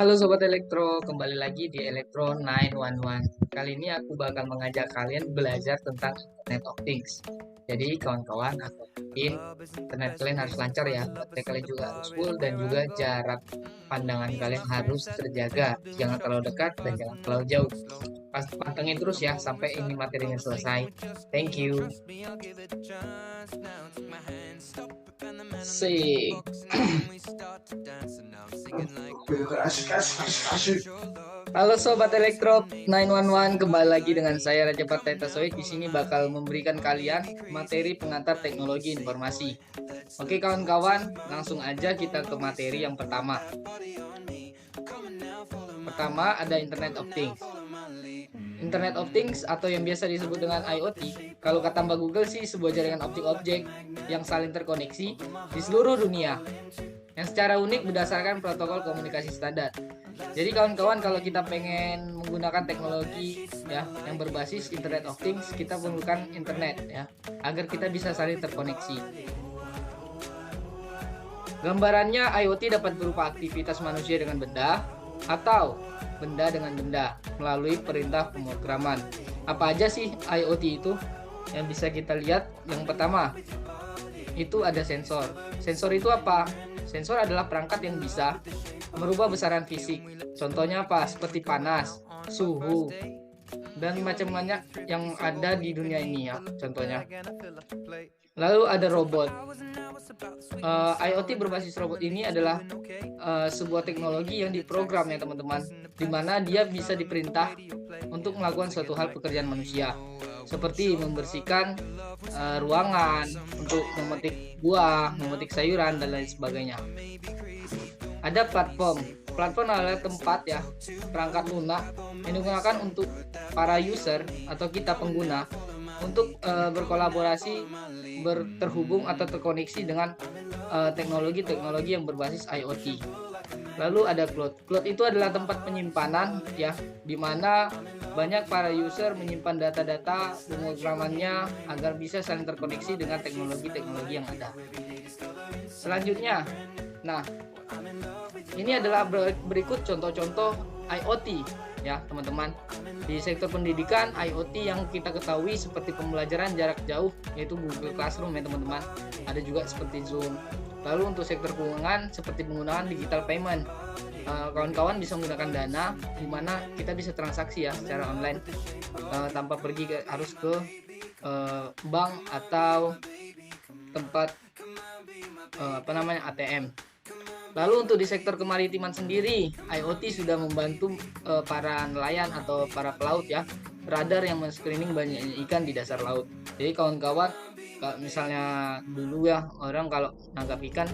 Halo Sobat Elektro, kembali lagi di Elektro 911. Kali ini aku bakal mengajak kalian belajar tentang Internet of Things. Jadi kawan-kawan, aku yakin internet kalian harus lancar ya, baterai kalian juga harus full dan juga jarak pandangan kalian harus terjaga. Jangan terlalu dekat dan jangan terlalu jauh. Pantengin terus ya sampai ini materinya selesai. Thank you. Sing. Halo Sobat Elektro 911, kembali lagi dengan saya Raja Parteta Soid. Di sini bakal memberikan kalian materi pengantar teknologi informasi. Oke kawan-kawan, langsung aja kita ke materi yang pertama. Pertama ada Internet of Things. Internet of Things atau yang biasa disebut dengan IoT, kalau kata Mbak Google sih sebuah jaringan objek-objek yang saling terkoneksi di seluruh dunia yang secara unik berdasarkan protokol komunikasi standar. Jadi kawan-kawan, kalau kita pengen menggunakan teknologi ya yang berbasis Internet of Things, kita perlukan internet ya agar kita bisa saling terkoneksi. Gambarannya, IoT dapat berupa aktivitas manusia dengan benda atau benda dengan benda melalui perintah pemrograman. Apa aja sih IoT itu yang bisa kita lihat? Yang pertama, itu ada sensor. Sensor itu apa? Sensor adalah perangkat yang bisa merubah besaran fisik. Contohnya apa? Seperti panas, suhu, dan macam-macam yang ada di dunia ini ya, contohnya. Lalu ada robot. IoT berbasis robot ini adalah sebuah teknologi yang diprogram ya teman-teman, dimana dia bisa diperintah untuk melakukan suatu hal pekerjaan manusia, seperti membersihkan ruangan, untuk memetik buah, memetik sayuran, dan lain sebagainya. Ada platform. Platform adalah tempat ya, perangkat lunak yang digunakan untuk para user atau kita pengguna untuk berkolaborasi, terhubung atau terkoneksi dengan teknologi-teknologi yang berbasis IoT. Lalu ada cloud. Cloud itu adalah tempat penyimpanan ya, di mana banyak para user menyimpan data-data pemrogramannya agar bisa saling terkoneksi dengan teknologi-teknologi yang ada. Selanjutnya, nah ini adalah berikut contoh-contoh IoT ya teman-teman. Di sektor pendidikan, IoT yang kita ketahui seperti pembelajaran jarak jauh, yaitu Google Classroom ya teman-teman. Ada juga seperti Zoom. Lalu untuk sektor keuangan seperti penggunaan digital payment, kawan-kawan bisa menggunakan Dana, di mana kita bisa transaksi ya secara online tanpa pergi harus ke bank atau tempat ATM. Lalu untuk di sektor kemaritiman sendiri, IoT sudah membantu para nelayan atau para pelaut ya, radar yang men-screening banyaknya ikan di dasar laut. Jadi kawan-kawan, misalnya dulu ya orang kalau nangkap ikan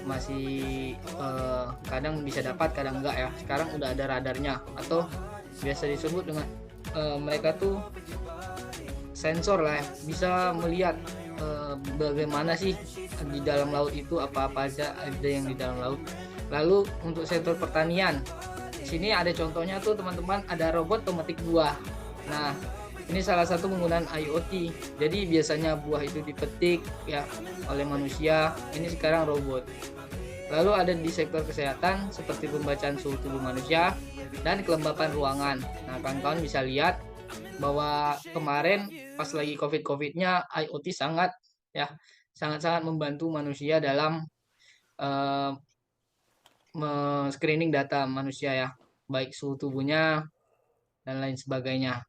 masih kadang bisa dapat, kadang enggak ya. Sekarang udah ada radarnya, atau biasa disebut dengan mereka tuh sensor lah ya, bisa melihat bagaimana sih di dalam laut itu, apa-apa aja ada yang di dalam laut. Lalu untuk sektor pertanian, di sini ada contohnya tuh teman-teman, ada robot pemetik buah. Nah, ini salah satu penggunaan IoT. Jadi biasanya buah itu dipetik ya oleh manusia, ini sekarang robot. Lalu ada di sektor kesehatan seperti pembacaan suhu tubuh manusia dan kelembapan ruangan. Nah, kawan-kawan bisa lihat bahwa kemarin pas lagi COVID-nya IoT sangat-sangat membantu manusia dalam screening data manusia ya, baik suhu tubuhnya dan lain sebagainya.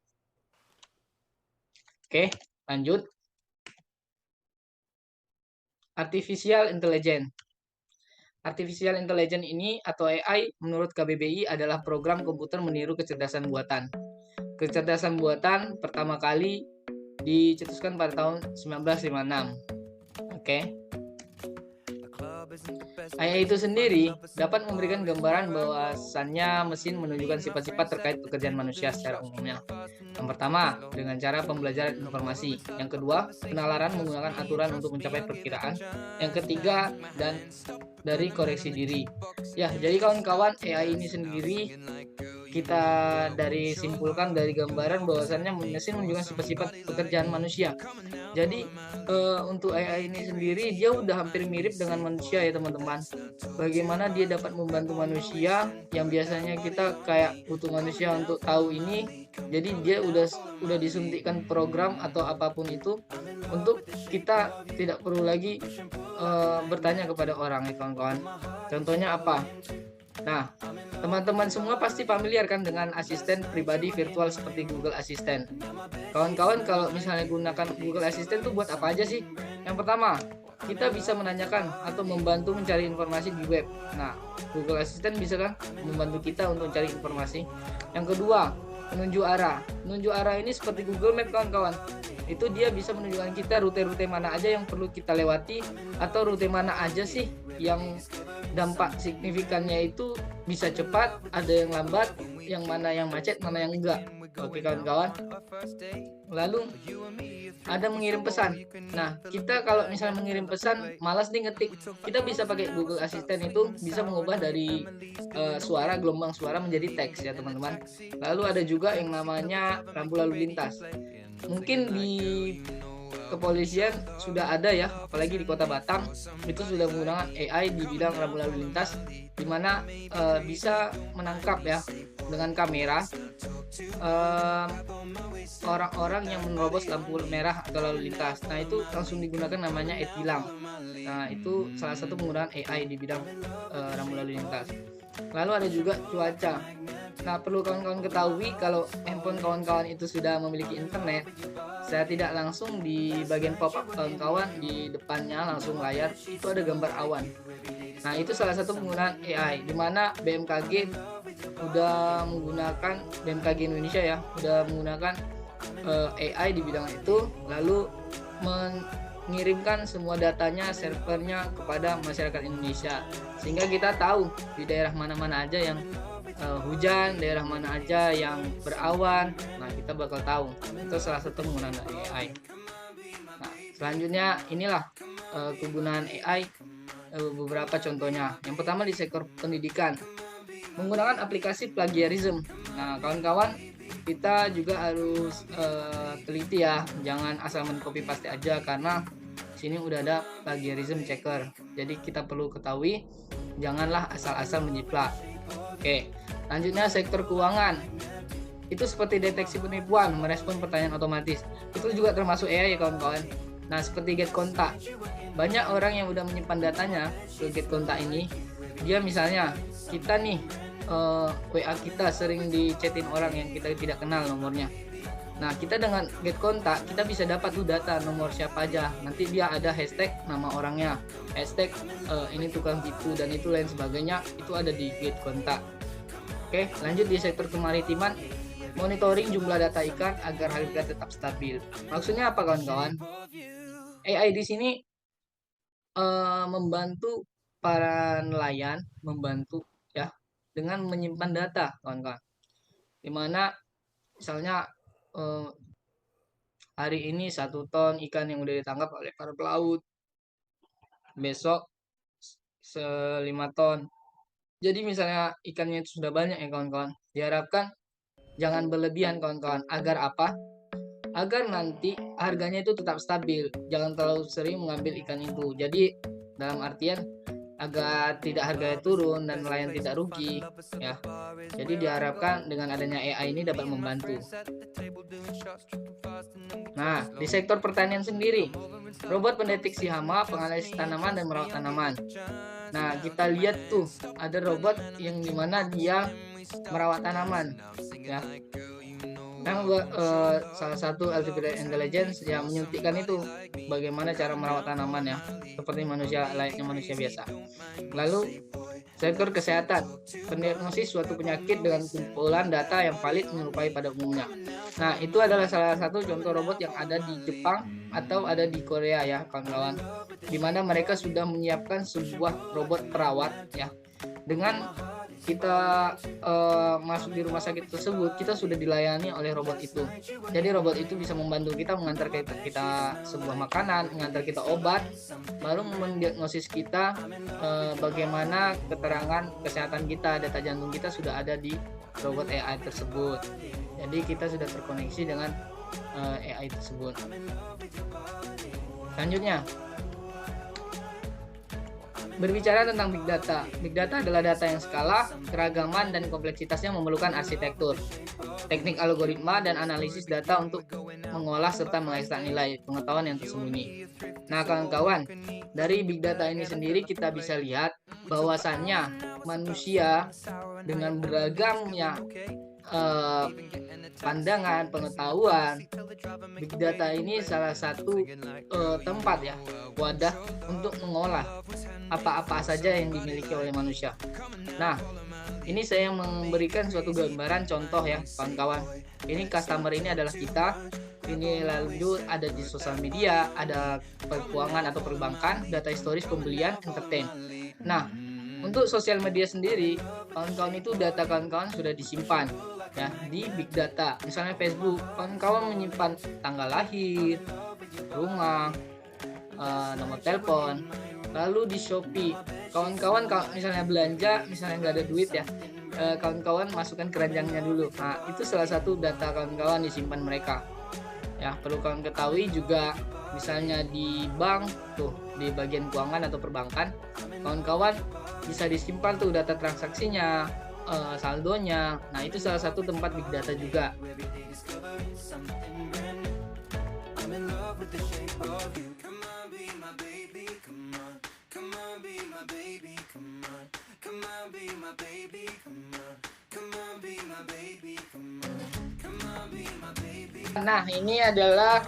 Oke, lanjut. Artificial Intelligence. Artificial Intelligence ini atau AI menurut KBBI adalah program komputer meniru kecerdasan buatan. Kecerdasan buatan pertama kali dicetuskan pada tahun 1956. Oke. AI itu sendiri dapat memberikan gambaran bahwasannya mesin menunjukkan sifat-sifat terkait pekerjaan manusia secara umumnya. Yang pertama, dengan cara pembelajaran informasi. Yang kedua, penalaran menggunakan aturan untuk mencapai perkiraan. Yang ketiga, dan dari koreksi diri. Ya, jadi kawan-kawan, AI ini sendiri kita dari simpulkan dari gambaran bahwasannya mesin menunjukkan sifat-sifat pekerjaan manusia. Jadi untuk AI ini sendiri dia udah hampir mirip dengan manusia ya teman-teman. Bagaimana dia dapat membantu manusia yang biasanya kita kayak butuh manusia untuk tahu ini, jadi dia udah disuntikkan program atau apapun itu untuk kita tidak perlu lagi bertanya kepada orang ya kawan-kawan. Contohnya apa? Nah, teman-teman semua pasti familiar kan dengan asisten pribadi virtual seperti Google Assistant. Kawan-kawan kalau misalnya gunakan Google Assistant tuh buat apa aja sih? Yang pertama, kita bisa menanyakan atau membantu mencari informasi di web. Nah, Google Assistant bisa kan membantu kita untuk mencari informasi. Yang kedua, penunjuk arah. Penunjuk arah ini seperti Google Map kawan-kawan. Itu dia bisa menunjukkan kita rute-rute mana aja yang perlu kita lewati atau rute mana aja sih yang dampak signifikannya itu bisa cepat, ada yang lambat, yang mana yang macet, mana yang enggak. Oke kawan-kawan. Lalu ada mengirim pesan. Nah, kita kalau misalnya mengirim pesan malas nih ngetik, kita bisa pakai Google Assistant, itu bisa mengubah dari suara, gelombang suara menjadi teks ya teman-teman. Lalu ada juga yang namanya rambu lalu lintas. Mungkin di kepolisian sudah ada ya, apalagi di Kota Batam itu sudah menggunakan AI di bidang rambu lalu lintas, di mana bisa menangkap ya dengan kamera orang-orang yang menerobos lampu merah atau lalu lintas. Nah itu langsung digunakan namanya e-tilang. Nah itu salah satu penggunaan AI di bidang rambu lalu lintas. Lalu ada juga cuaca. Nah perlu kawan-kawan ketahui kalau handphone kawan-kawan itu sudah memiliki internet, saya tidak langsung di bagian pop-up kawan-kawan di depannya langsung layar itu ada gambar awan. Nah itu salah satu penggunaan AI di mana BMKG udah menggunakan, BMKG Indonesia ya udah menggunakan AI di bidang itu, lalu mengirimkan semua datanya, servernya kepada masyarakat Indonesia, sehingga kita tahu di daerah mana-mana aja yang hujan, daerah mana aja yang berawan. Nah kita bakal tahu. Itu salah satu penggunaan AI. Nah selanjutnya inilah kegunaan AI, beberapa contohnya. Yang pertama di sektor pendidikan, menggunakan aplikasi plagiarism. Nah kawan-kawan, kita juga harus teliti ya, jangan asal mencopy paste aja, karena sini udah ada plagiarism checker. Jadi kita perlu ketahui, janganlah asal-asal menjiplak. Oke, lanjutnya sektor keuangan. Itu seperti deteksi penipuan, merespon pertanyaan otomatis. Itu juga termasuk AI ya kawan-kawan. Nah seperti get kontak, banyak orang yang udah menyimpan datanya ke get kontak ini. Dia misalnya kita nih WA kita sering dichatin orang yang kita tidak kenal nomornya. Nah kita dengan get kontak kita bisa dapat tuh data nomor siapa aja. Nanti dia ada hashtag nama orangnya, hashtag ini tukang tipu dan itu lain sebagainya, itu ada di get kontak. Oke, lanjut di sektor kemaritiman, monitoring jumlah data ikan agar harga tetap stabil. Maksudnya apa kawan-kawan? AI di sini membantu para nelayan, membantu ya dengan menyimpan data kawan-kawan. Dimana misalnya hari ini 1 ton ikan yang udah ditangkap oleh para pelaut, besok 5 ton. Jadi misalnya ikannya itu sudah banyak ya kawan-kawan, diharapkan jangan berlebihan kawan-kawan. Agar apa? Agar nanti harganya itu tetap stabil, jangan terlalu sering mengambil ikan itu. Jadi dalam artian agar tidak harganya turun dan nelayan tidak rugi ya. Jadi diharapkan dengan adanya AI ini dapat membantu. Nah di sektor pertanian sendiri, robot pendeteksi hama, penganalisis tanaman dan merawat tanaman. Nah kita lihat tuh ada robot yang dimana dia merawat tanaman ya. Nah salah satu artificial intelligence yang menyuntikkan itu bagaimana cara merawat tanaman ya, seperti manusia, layaknya manusia biasa. Lalu sektor kesehatan, pendiagnosis suatu penyakit dengan kumpulan data yang valid menyerupai pada umumnya. Nah itu adalah salah satu contoh robot yang ada di Jepang atau ada di Korea ya kawan-kawan, dimana mereka sudah menyiapkan sebuah robot perawat ya dengan kita masuk di rumah sakit tersebut, kita sudah dilayani oleh robot itu. Jadi robot itu bisa membantu kita mengantar kita sebuah makanan, mengantar kita obat, baru mendiagnosis kita bagaimana keterangan kesehatan kita, data jantung kita sudah ada di robot AI tersebut. Jadi kita sudah terkoneksi dengan AI tersebut. Selanjutnya, berbicara tentang Big Data. Big Data adalah data yang skala, keragaman, dan kompleksitasnya memerlukan arsitektur, teknik algoritma, dan analisis data untuk mengolah serta mengekstrak nilai pengetahuan yang tersembunyi. Nah, kawan-kawan, dari Big Data ini sendiri kita bisa lihat bahwasannya manusia dengan beragamnya pandangan, pengetahuan, Big Data ini salah satu tempat ya, wadah untuk mengolah apa-apa saja yang dimiliki oleh manusia. Nah, ini saya memberikan suatu gambaran contoh ya, kawan-kawan. Ini customer ini adalah kita. Ini lalu ada di sosial media, ada keuangan atau perbankan, data historis pembelian, entertain. Nah, untuk sosial media sendiri, kawan-kawan itu data kawan-kawan sudah disimpan ya di Big Data. Misalnya Facebook, kawan-kawan menyimpan tanggal lahir, rumah, nomor telepon. Lalu di Shopee, kawan-kawan kalau misalnya belanja, misalnya nggak ada duit ya, kawan-kawan masukkan keranjangnya dulu. Nah, itu salah satu data kawan-kawan disimpan mereka. Ya, perlu kalian ketahui juga, misalnya di bank tuh, di bagian keuangan atau perbankan, kawan-kawan bisa disimpan tuh data transaksinya, saldonya. Nah, itu salah satu tempat Big Data juga. Nah, ini adalah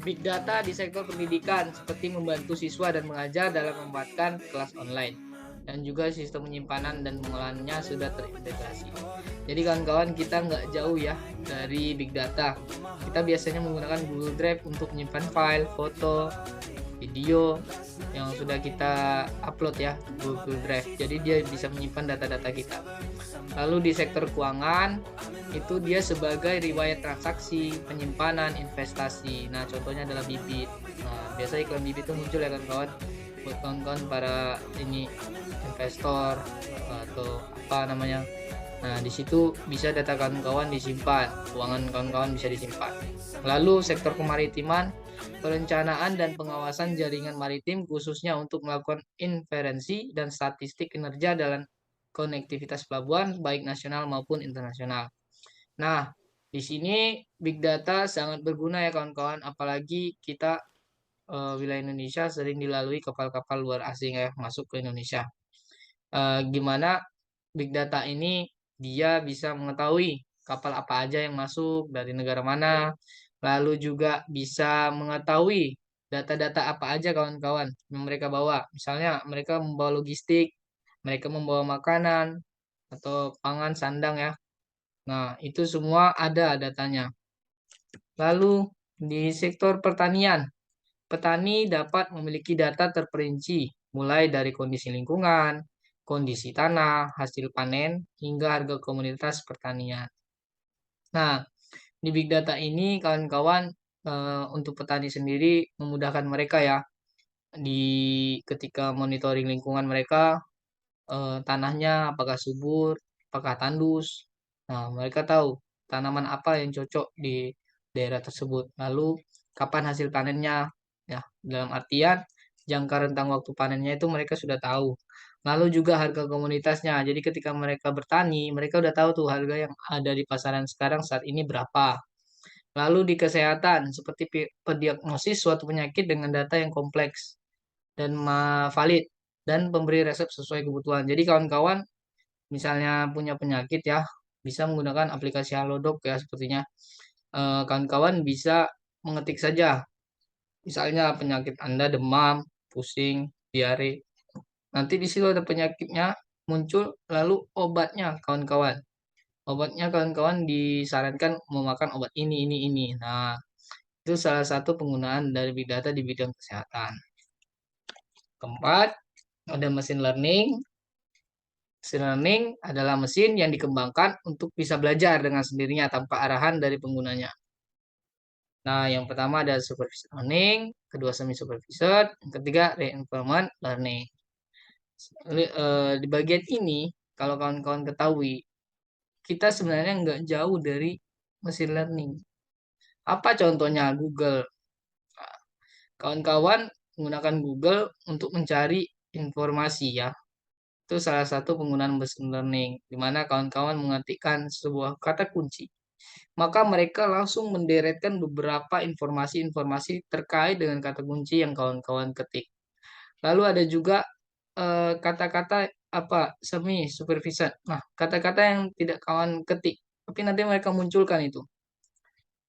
Big Data di sektor pendidikan, seperti membantu siswa dan mengajar dalam membuatkan kelas online. Dan juga sistem penyimpanan dan pengolahannya sudah terintegrasi. Jadi kawan-kawan, kita nggak jauh ya dari Big Data. Kita biasanya menggunakan Google Drive untuk menyimpan file, foto, video yang sudah kita upload ya, Google Drive. Jadi dia bisa menyimpan data-data kita. Lalu di sektor keuangan, itu dia sebagai riwayat transaksi, penyimpanan, investasi. Nah, contohnya adalah Bibit. Nah, biasa iklan Bibit itu muncul ya kawan-kawan, buat kawan-kawan para ini investor atau apa namanya. Nah, di situ bisa data kawan-kawan disimpan, keuangan kawan-kawan bisa disimpan. Lalu sektor kemaritiman, perencanaan dan pengawasan jaringan maritim khususnya untuk melakukan inferensi dan statistik kinerja dalam konektivitas pelabuhan baik nasional maupun internasional. Nah, di sini Big Data sangat berguna ya kawan-kawan, apalagi kita wilayah Indonesia sering dilalui kapal-kapal luar asing ya masuk ke Indonesia. Gimana Big Data ini dia bisa mengetahui kapal apa aja yang masuk dari negara mana, lalu juga bisa mengetahui data-data apa aja kawan-kawan yang mereka bawa. Misalnya mereka membawa logistik, mereka membawa makanan atau pangan sandang ya. Nah, itu semua ada datanya. Lalu di sektor pertanian, petani dapat memiliki data terperinci mulai dari kondisi lingkungan, kondisi tanah, hasil panen, hingga harga komoditas pertanian. Nah, di Big Data ini kawan-kawan untuk petani sendiri memudahkan mereka ya di ketika monitoring lingkungan mereka, tanahnya apakah subur, apakah tandus. Nah, mereka tahu tanaman apa yang cocok di daerah tersebut. Lalu kapan hasil panennya? Ya, dalam artian jangka rentang waktu panennya itu mereka sudah tahu. Lalu juga harga komoditasnya. Jadi ketika mereka bertani, mereka udah tahu tuh harga yang ada di pasaran sekarang saat ini berapa. Lalu di kesehatan, seperti pendiagnosis suatu penyakit dengan data yang kompleks dan valid dan pemberi resep sesuai kebutuhan. Jadi kawan-kawan misalnya punya penyakit ya, bisa menggunakan aplikasi Halodoc ya sepertinya. Kawan-kawan bisa mengetik saja. Misalnya penyakit Anda demam, pusing, diare. Nanti di situ ada penyakitnya muncul, lalu obatnya kawan-kawan. Obatnya kawan-kawan disarankan memakan obat ini. Nah, itu salah satu penggunaan dari Big Data di bidang kesehatan. Keempat, ada machine learning. Machine learning adalah mesin yang dikembangkan untuk bisa belajar dengan sendirinya tanpa arahan dari penggunanya. Nah, yang pertama ada supervised learning, kedua semi supervised, yang ketiga reinforcement learning. Di bagian ini, kalau kawan-kawan ketahui, kita sebenarnya nggak jauh dari machine learning. Apa contohnya Google? Nah, kawan-kawan menggunakan Google untuk mencari informasi ya. Itu salah satu penggunaan machine learning, di mana kawan-kawan mengetikkan sebuah kata kunci. Maka mereka langsung menderetkan beberapa informasi-informasi terkait dengan kata kunci yang kawan-kawan ketik. Lalu ada juga kata-kata apa semi supervision. Nah, kata-kata yang tidak kawan ketik, tapi nanti mereka munculkan itu.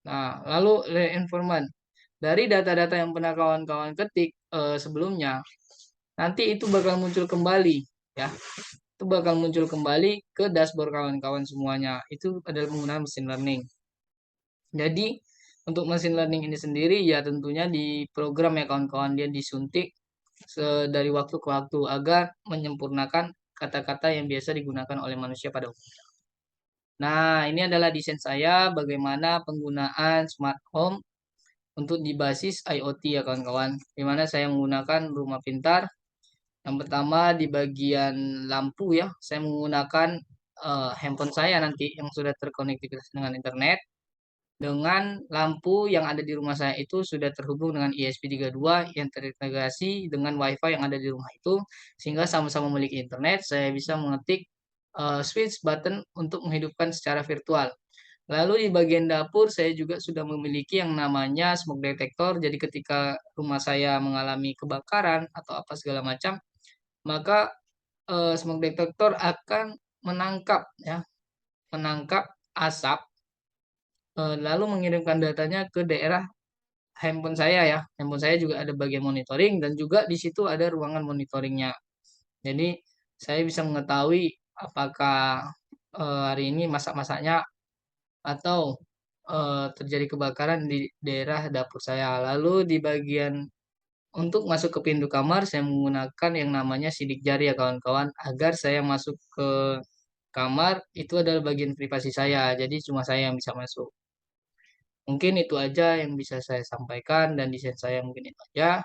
Nah, lalu reinforcement. Dari data-data yang pernah kawan-kawan ketik sebelumnya, nanti itu bakal muncul kembali, ya. Itu bakal muncul kembali ke dashboard kawan-kawan semuanya. Itu adalah penggunaan machine learning. Jadi, untuk machine learning ini sendiri, ya tentunya di program ya kawan-kawan, dia disuntik dari waktu ke waktu agar menyempurnakan kata-kata yang biasa digunakan oleh manusia pada umumnya. Nah, ini adalah desain saya bagaimana penggunaan smart home untuk di basis IoT ya kawan-kawan. Di mana saya menggunakan rumah pintar. Yang pertama di bagian lampu ya, saya menggunakan handphone saya nanti yang sudah terkonektivitas dengan internet. Dengan lampu yang ada di rumah saya itu sudah terhubung dengan ESP32 yang terintegrasi dengan WiFi yang ada di rumah itu, sehingga sama-sama memiliki internet. Saya bisa mengetik switch button untuk menghidupkan secara virtual. Lalu di bagian dapur saya juga sudah memiliki yang namanya smoke detector. Jadi ketika rumah saya mengalami kebakaran atau apa segala macam, maka smoke detector akan menangkap ya, menangkap asap, lalu mengirimkan datanya ke daerah handphone saya ya. Handphone saya juga ada bagian monitoring dan juga di situ ada ruangan monitoringnya. Jadi saya bisa mengetahui apakah hari ini masak-masaknya atau terjadi kebakaran di daerah dapur saya. Lalu di bagian untuk masuk ke pintu kamar saya menggunakan yang namanya sidik jari ya kawan-kawan agar saya masuk ke kamar itu adalah bagian privasi saya. Jadi cuma saya yang bisa masuk. Mungkin itu aja yang bisa saya sampaikan dan desain saya mungkin itu aja.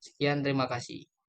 Sekian, terima kasih.